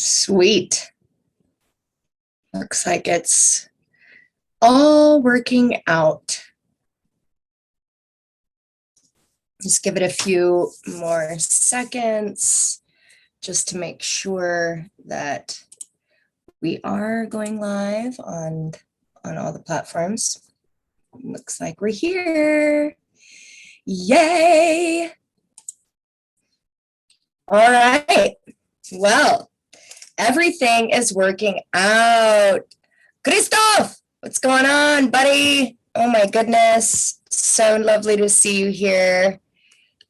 Sweet. Looks like it's all working out. Just give it a few more seconds just to make sure that we are going live on all the platforms. Looks like we're here. Yay! All right. Well, everything is working out. Christoph, what's going on, buddy? Oh my goodness. So lovely to see you here.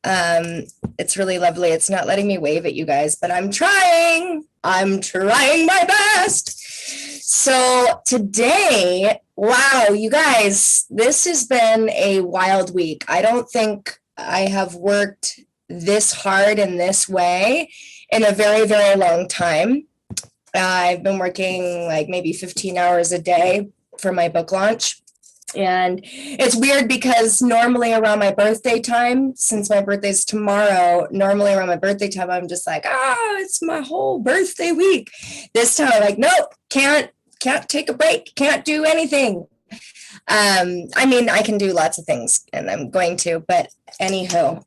It's really lovely. It's not letting me wave at you guys, but I'm trying my best. So today, wow, you guys, this has been a wild week. I don't think I have worked this hard in this way in a very, very long time. I've been working like maybe 15 hours a day for my book launch. And it's weird because normally around my birthday time, since my birthday's tomorrow, normally around my birthday time, I'm just like, it's my whole birthday week. This time I'm like, nope, can't take a break, can't do anything. I mean, I can do lots of things and I'm going to, but anywho.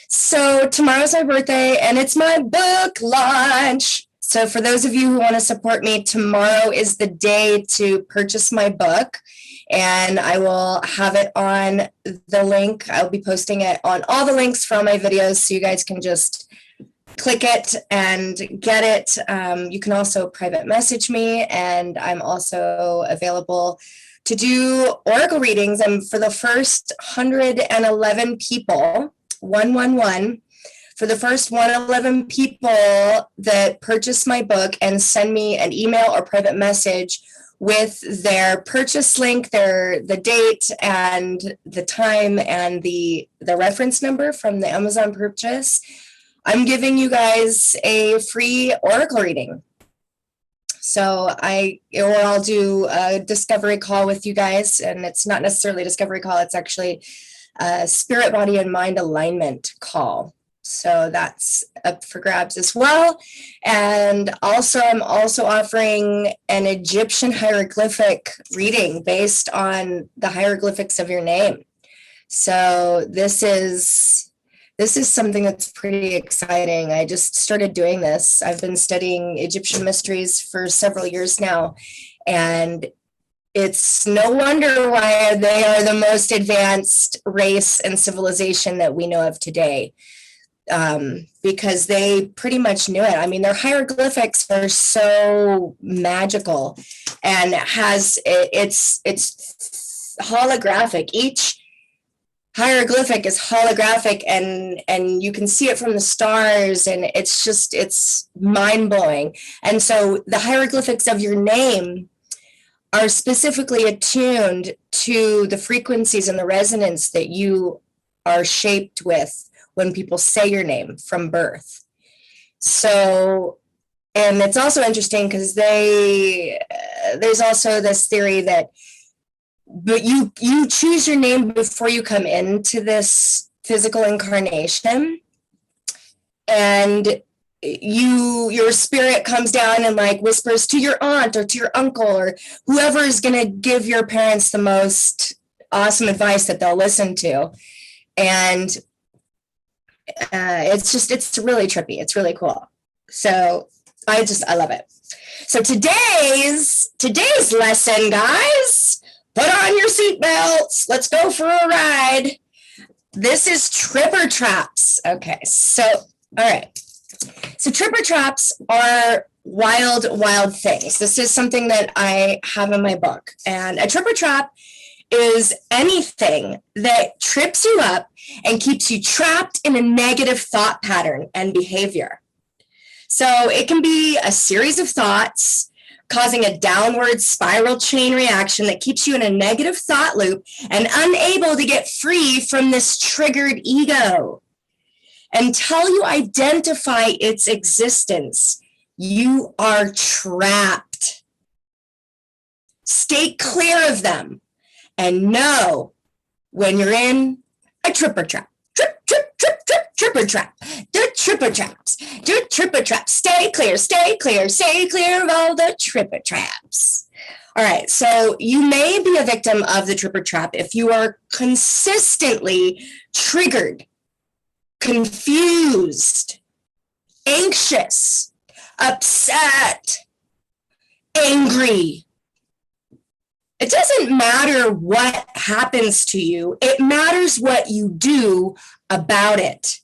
So tomorrow's my birthday and it's my book launch. So for those of you who want to support me, tomorrow is the day to purchase my book. And I will have it on the link. I'll be posting it on all the links for all my videos so you guys can just click it and get it. You can also private message me, and I'm also available to do oracle readings. And for the first 111 people, 111, for the first 111 people that purchase my book and send me an email or private message with their purchase link, the date and the time and the reference number from the Amazon purchase, I'm giving you guys a free oracle reading. So I'll do a discovery call with you guys, and it's not necessarily a discovery call, it's actually a spirit, body, and mind alignment call. So that's up for grabs as well. And also, I'm also offering an Egyptian hieroglyphic reading based on the hieroglyphics of your name. So this is something that's pretty exciting. I just started doing this. I've been studying Egyptian mysteries for several years now, and it's no wonder why they are the most advanced race and civilization that we know of today. Because they pretty much knew it. I mean, their hieroglyphics are so magical, and it's holographic. Each hieroglyphic is holographic, and you can see it from the stars, and it's mind-blowing. And so the hieroglyphics of your name are specifically attuned to the frequencies and the resonance that you are shaped with when people say your name from birth. So, and it's also interesting because there's also this theory that but you choose your name before you come into this physical incarnation, and your spirit comes down and like whispers to your aunt or to your uncle or whoever is going to give your parents the most awesome advice that they'll listen to. And it's really trippy. It's really cool. So I love it. So today's lesson, guys, put on your seatbelts. Let's go for a ride. This is tripper traps. Okay, so, all right. So tripper traps are wild, wild things. This is something that I have in my book. And a tripper trap is anything that trips you up and keeps you trapped in a negative thought pattern and behavior. So it can be a series of thoughts causing a downward spiral chain reaction that keeps you in a negative thought loop and unable to get free from this triggered ego. Until you identify its existence, you are trapped. Stay clear of them and know when you're in a tripper trap. Trip, trip, trip, trip, trip, tripper trap, the tripper traps, the tripper traps. Stay clear, stay clear, stay clear of all the tripper traps. All right, so you may be a victim of the tripper trap if you are consistently triggered, confused, anxious, upset, angry. It doesn't matter what happens to you. It matters what you do about it.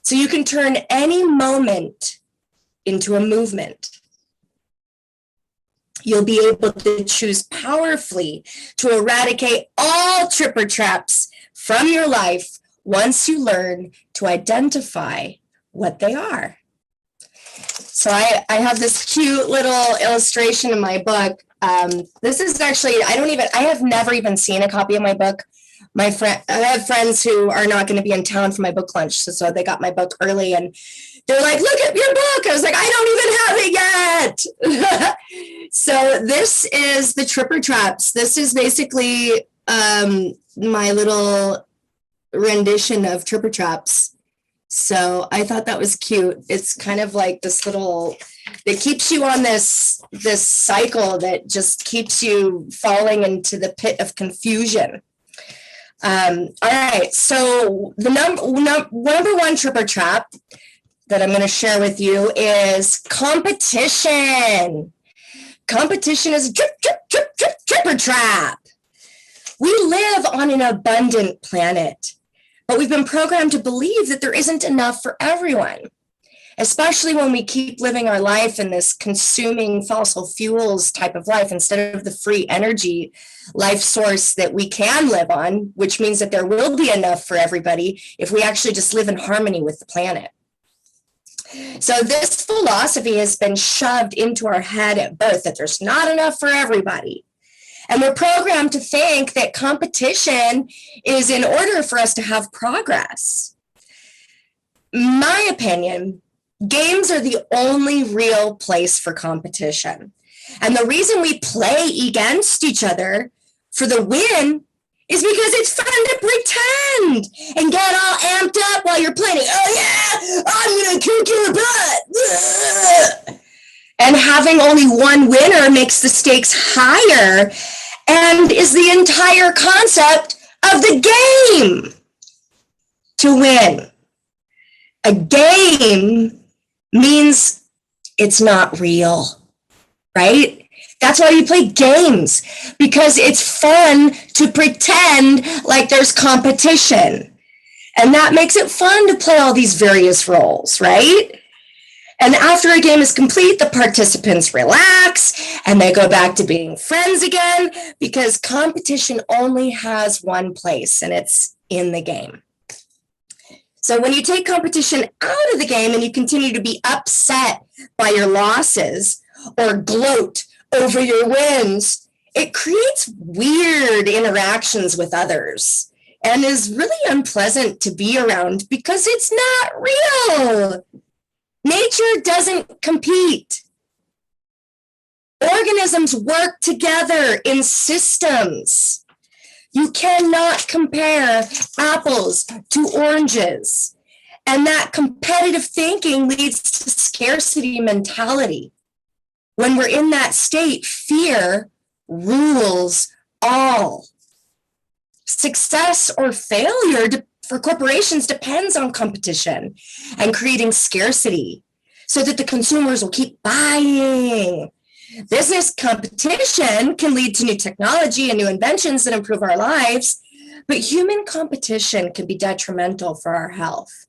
So you can turn any moment into a movement. You'll be able to choose powerfully to eradicate all tripper traps from your life once you learn to identify what they are. So I have this cute little illustration in my book. This is actually, I have never even seen a copy of my book. I have friends who are not going to be in town for my book lunch. So they got my book early and they're like, look at your book. I was like, I don't even have it yet. So this is the tripper traps. This is basically my little rendition of tripper traps. So I thought that was cute. It's kind of like this little, it keeps you on this cycle that just keeps you falling into the pit of confusion. All right, so the number one tripper trap that I'm going to share with you is competition. Competition is a tripper trap. We live on an abundant planet, but we've been programmed to believe that there isn't enough for everyone, especially when we keep living our life in this consuming fossil fuels type of life instead of the free energy life source that we can live on, which means that there will be enough for everybody if we actually just live in harmony with the planet. So this philosophy has been shoved into our head at birth that there's not enough for everybody. And we're programmed to think that competition is in order for us to have progress. My opinion, games are the only real place for competition. And the reason we play against each other for the win is because it's fun to pretend and get all amped up while you're playing. Oh yeah, I'm gonna kick your butt. And having only one winner makes the stakes higher and is the entire concept of the game. To win. A game means it's not real, right? That's why you play games, because it's fun to pretend like there's competition. And that makes it fun to play all these various roles, right? And after a game is complete, the participants relax and they go back to being friends again, because competition only has one place, and it's in the game. So when you take competition out of the game and you continue to be upset by your losses or gloat over your wins, it creates weird interactions with others and is really unpleasant to be around because it's not real. Nature doesn't compete. Organisms work together in systems. You cannot compare apples to oranges. And that competitive thinking leads to scarcity mentality. When we're in that state, fear rules all. Success or failure for corporations depends on competition and creating scarcity so that the consumers will keep buying. Business competition can lead to new technology and new inventions that improve our lives, but human competition can be detrimental for our health.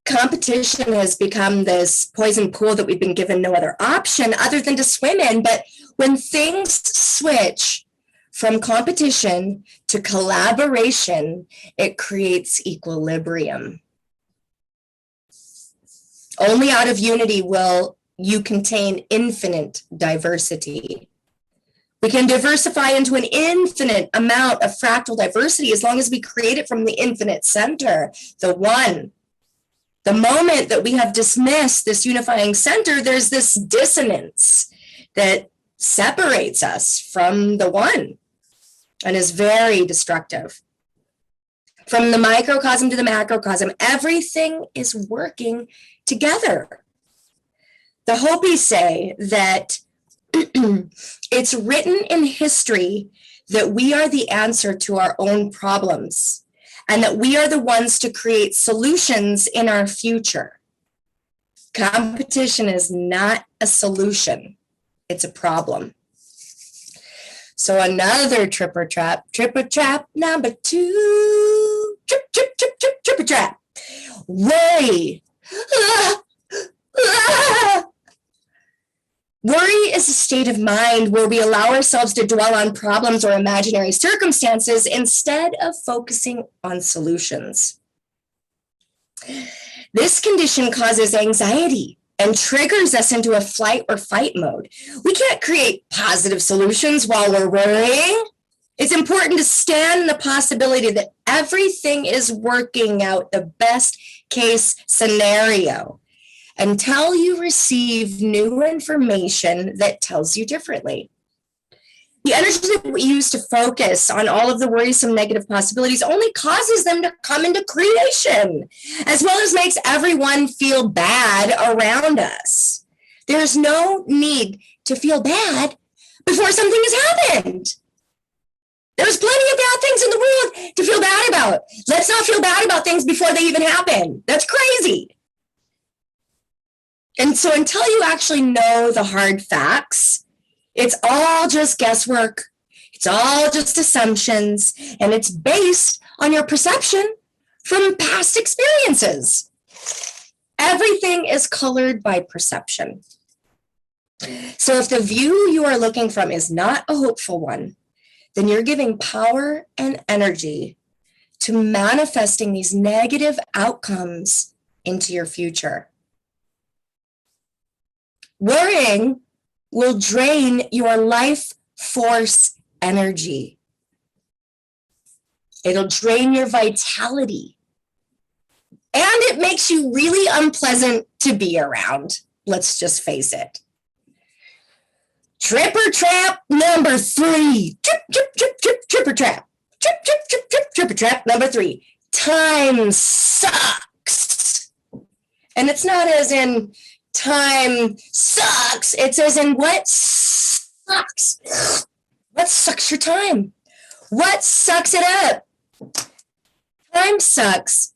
Competition has become this poison pool that we've been given no other option other than to swim in. But when things switch from competition to collaboration, it creates equilibrium. Only out of unity will you contain infinite diversity. We can diversify into an infinite amount of fractal diversity as long as we create it from the infinite center, the one. The moment that we have dismissed this unifying center, there's this dissonance that separates us from the one and is very destructive. From the microcosm to the macrocosm, everything is working together. The Hopis say that it's written in history that we are the answer to our own problems and that we are the ones to create solutions in our future. Competition is not a solution, it's a problem. So another tripper trap number 2. Tripper trap. Worry. Worry is a state of mind where we allow ourselves to dwell on problems or imaginary circumstances instead of focusing on solutions. This condition causes anxiety and triggers us into a flight or fight mode. We can't create positive solutions while we're worrying. It's important to stand in the possibility that everything is working out the best case scenario until you receive new information that tells you differently. The energy that we use to focus on all of the worrisome negative possibilities only causes them to come into creation, as well as makes everyone feel bad around us. There's no need to feel bad before something has happened. There's plenty of bad things in the world to feel bad about. Let's not feel bad about things before they even happen. That's crazy. And so until you actually know the hard facts, it's all just guesswork. It's all just assumptions, and it's based on your perception from past experiences. Everything is colored by perception. So if the view you are looking from is not a hopeful one, then you're giving power and energy to manifesting these negative outcomes into your future. Worrying will drain your life force energy. It'll drain your vitality. And it makes you really unpleasant to be around. Let's just face it. Tripper trap number 3. Tripper trap. Tripper trap number 3. Time sucks. And it's not as in time sucks. It's as in what sucks. What sucks your time? What sucks it up? Time sucks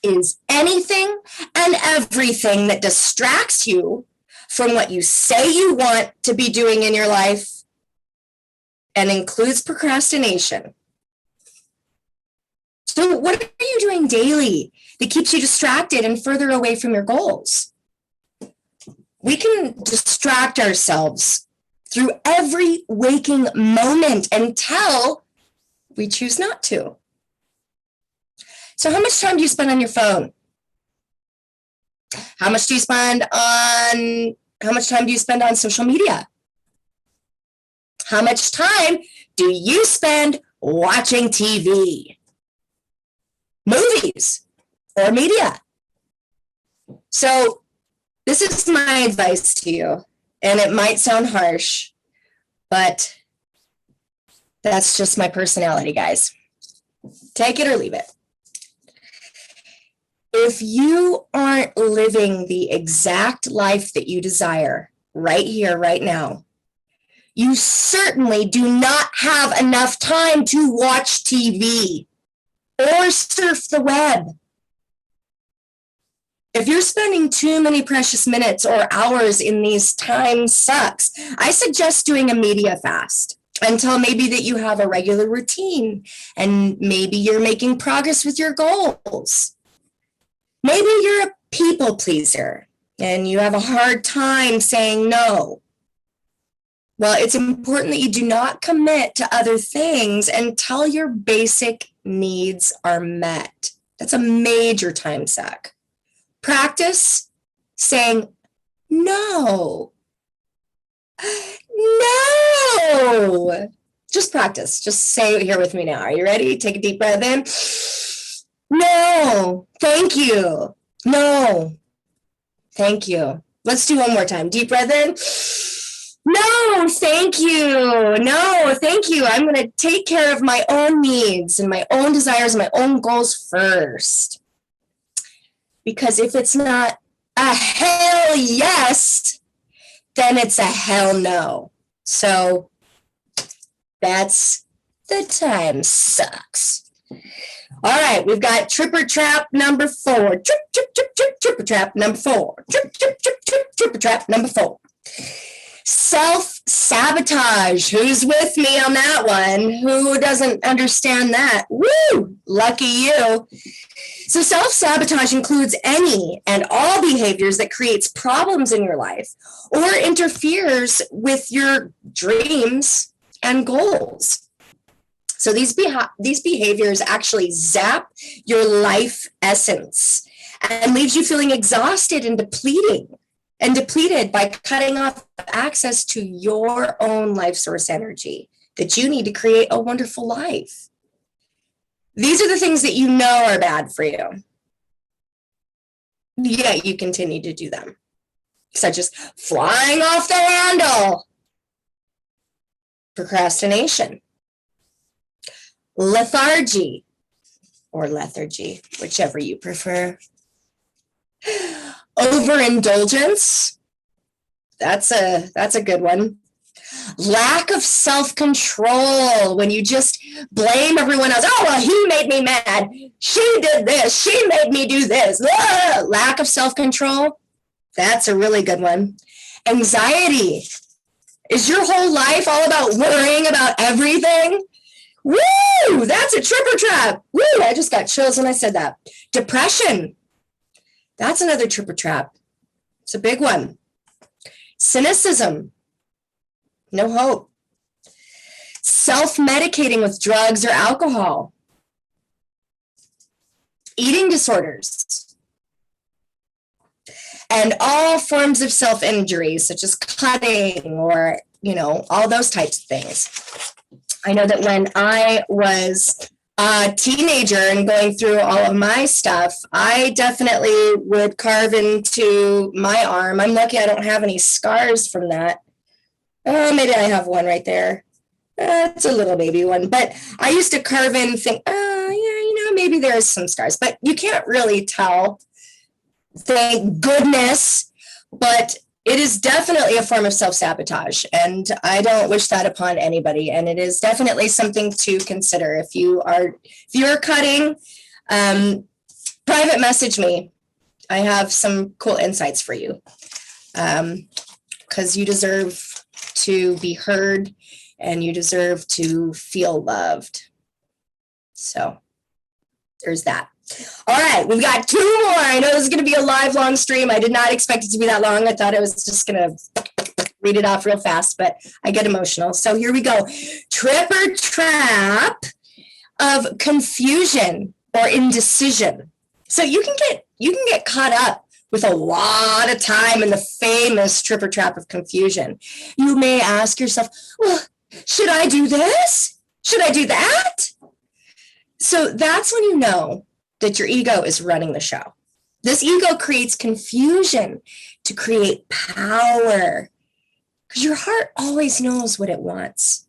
is anything and everything that distracts you from what you say you want to be doing in your life and includes procrastination. So what are you doing daily that keeps you distracted and further away from your goals? We can distract ourselves through every waking moment until we choose not to. So how much time do you spend on your phone? How much time do you spend on social media? How much time do you spend watching TV, movies, or media? So this is my advice to you, and it might sound harsh, but that's just my personality, guys. Take it or leave it. If you aren't living the exact life that you desire right here, right now, you certainly do not have enough time to watch TV or surf the web. If you're spending too many precious minutes or hours in these time sucks, I suggest doing a media fast until maybe that you have a regular routine and maybe you're making progress with your goals. Maybe you're a people pleaser and you have a hard time saying no. Well, it's important that you do not commit to other things until your basic needs are met. That's a major time suck. Practice saying no. No. Just practice. Just say it here with me now. Are you ready? Take a deep breath in. No. Thank you. No. Thank you. Let's do one more time. Deep breath in. No, thank you. No, thank you. I'm going to take care of my own needs and my own desires, my own goals first. Because if it's not a hell yes, then it's a hell no. So that's the time sucks. All right, we've got tripper trap number 4. Tripper trap number 4. Tripper trap number 4. Self-sabotage. Who's with me on that one? Who doesn't understand that? Woo! Lucky you. So self-sabotage includes any and all behaviors that creates problems in your life or interferes with your dreams and goals. So these behaviors actually zap your life essence and leaves you feeling exhausted and depleted by cutting off access to your own life source energy that you need to create a wonderful life. These are the things that you know are bad for you, yet you continue to do them, such as flying off the handle, procrastination, lethargy, or lethargy, whichever you prefer, overindulgence, that's a good one. Lack of self-control, when you just blame everyone else. Oh, well, he made me mad. She did this. She made me do this. Lack of self-control, that's a really good one. Anxiety. Is your whole life all about worrying about everything? Woo! That's a tripper trap. Woo! I just got chills when I said that. Depression. That's another tripper trap. It's a big one. Cynicism. No hope. Self-medicating with drugs or alcohol. Eating disorders. And all forms of self-injury, such as cutting or, all those types of things. I know that when I was a teenager and going through all of my stuff, I definitely would carve into my arm. I'm lucky I don't have any scars from that. Oh, maybe I have one right there. It's a little baby one. But I used to carve in and think, maybe there's some scars. But you can't really tell. Thank goodness. But it is definitely a form of self-sabotage. And I don't wish that upon anybody. And it is definitely something to consider. If you're cutting, private message me. I have some cool insights for you. Because you deserve to be heard and you deserve to feel loved. So there's that. All right, we've got 2 more. I know this is going to be a live long stream. I did not expect it to be that long. I thought I was just going to read it off real fast, but I get emotional. So here we go. Tripper trap of confusion or indecision. So you can get caught up with a lot of time in the famous tripper trap of confusion. You may ask yourself, well, should I do this? Should I do that? So that's when you know that your ego is running the show. This ego creates confusion to create power because your heart always knows what it wants.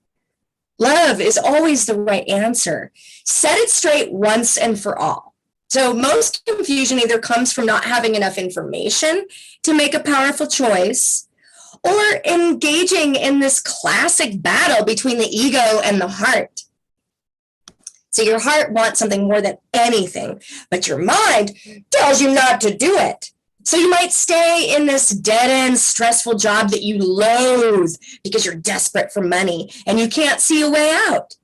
Love is always the right answer. Set it straight once and for all. So most confusion either comes from not having enough information to make a powerful choice or engaging in this classic battle between the ego and the heart. So your heart wants something more than anything, but your mind tells you not to do it. So you might stay in this dead-end, stressful job that you loathe because you're desperate for money and you can't see a way out.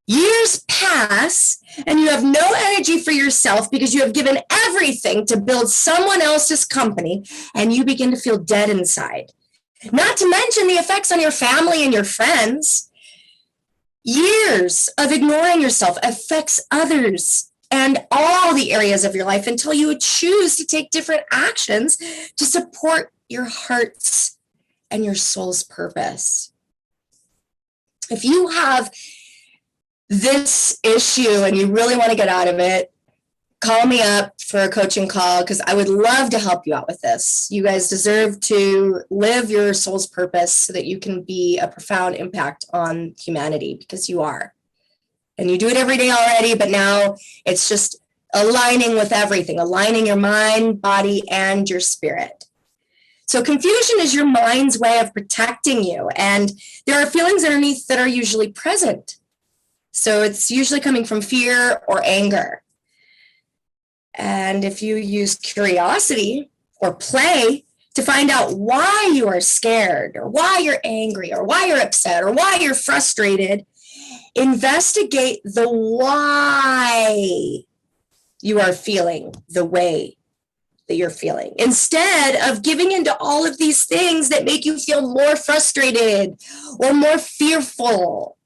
Years pass and you have no energy for yourself because you have given everything to build someone else's company and you begin to feel dead inside. Not to mention the effects on your family and your friends. Years of ignoring yourself affects others and all the areas of your life until you would choose to take different actions to support your heart's and your soul's purpose. If you have this issue and you really want to get out of it, call me up for a coaching call, because I would love to help you out with this. You guys deserve to live your soul's purpose so that you can be a profound impact on humanity, because you are. And you do it every day already, but now it's just aligning with everything, aligning your mind, body, and your spirit. So confusion is your mind's way of protecting you. And there are feelings underneath that are usually present. So it's usually coming from fear or anger. And if you use curiosity or play to find out why you are scared, or why you're angry, or why you're upset, or why you're frustrated, investigate the why you are feeling the way that you're feeling, instead of giving into all of these things that make you feel more frustrated or more fearful.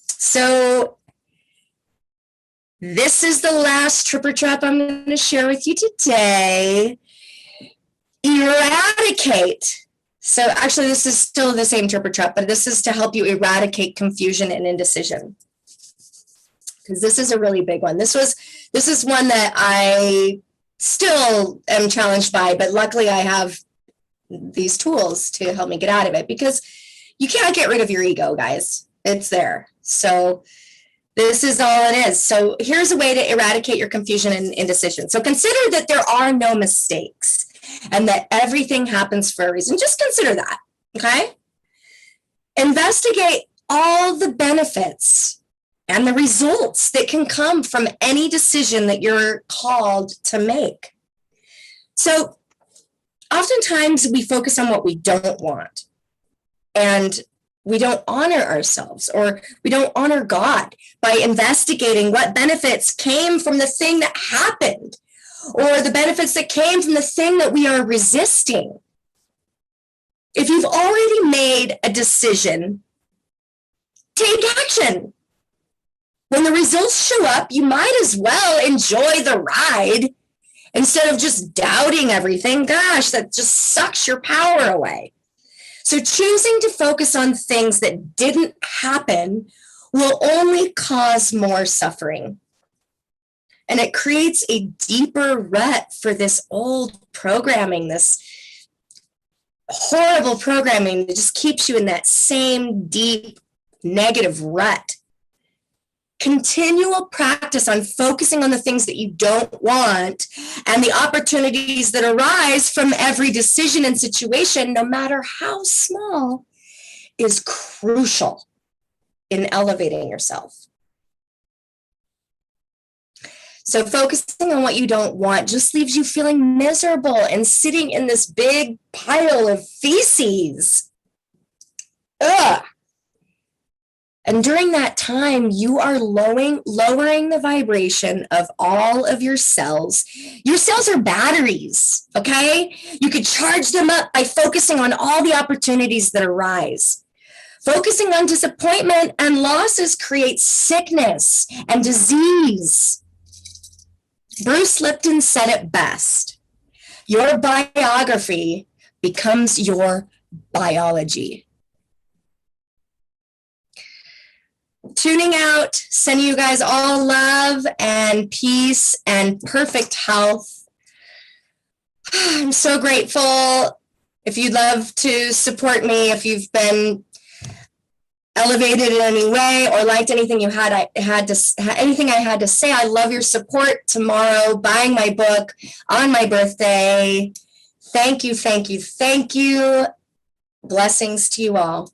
So this is the last trip or trap I'm going to share with you today. Eradicate. So actually, this is still the same trip or trap, but this is to help you eradicate confusion and indecision, because this is a really big one. This is one that I still am challenged by, but luckily I have these tools to help me get out of it, because you can't get rid of your ego, guys. It's there. So this is all it is. So here's a way to eradicate your confusion and indecision. So consider that there are no mistakes and that everything happens for a reason. Just consider that, okay? Investigate all the benefits and the results that can come from any decision that you're called to make. So oftentimes we focus on what we don't want, and we don't honor ourselves, or we don't honor God by investigating what benefits came from the thing that happened, or the benefits that came from the thing that we are resisting. If you've already made a decision, take action. When the results show up, you might as well enjoy the ride instead of just doubting everything. Gosh, that just sucks your power away. So choosing to focus on things that didn't happen will only cause more suffering. And it creates a deeper rut for this old programming, this horrible programming that just keeps you in that same deep negative rut. Continual practice on focusing on the things that you don't want and the opportunities that arise from every decision and situation, no matter how small, is crucial in elevating yourself. So focusing on what you don't want just leaves you feeling miserable and sitting in this big pile of feces. Ugh. And during that time, you are lowering the vibration of all of your cells. Your cells are batteries, okay? You could charge them up by focusing on all the opportunities that arise. Focusing on disappointment and losses creates sickness and disease. Bruce Lipton said it best. Your biography becomes your biology. Tuning out, sending you guys all love and peace and perfect health. I'm so grateful. If you'd love to support me, if you've been elevated in any way or liked anything I had to say, I love your support tomorrow, buying my book on my birthday. Thank you, thank you, thank you. Blessings to you all.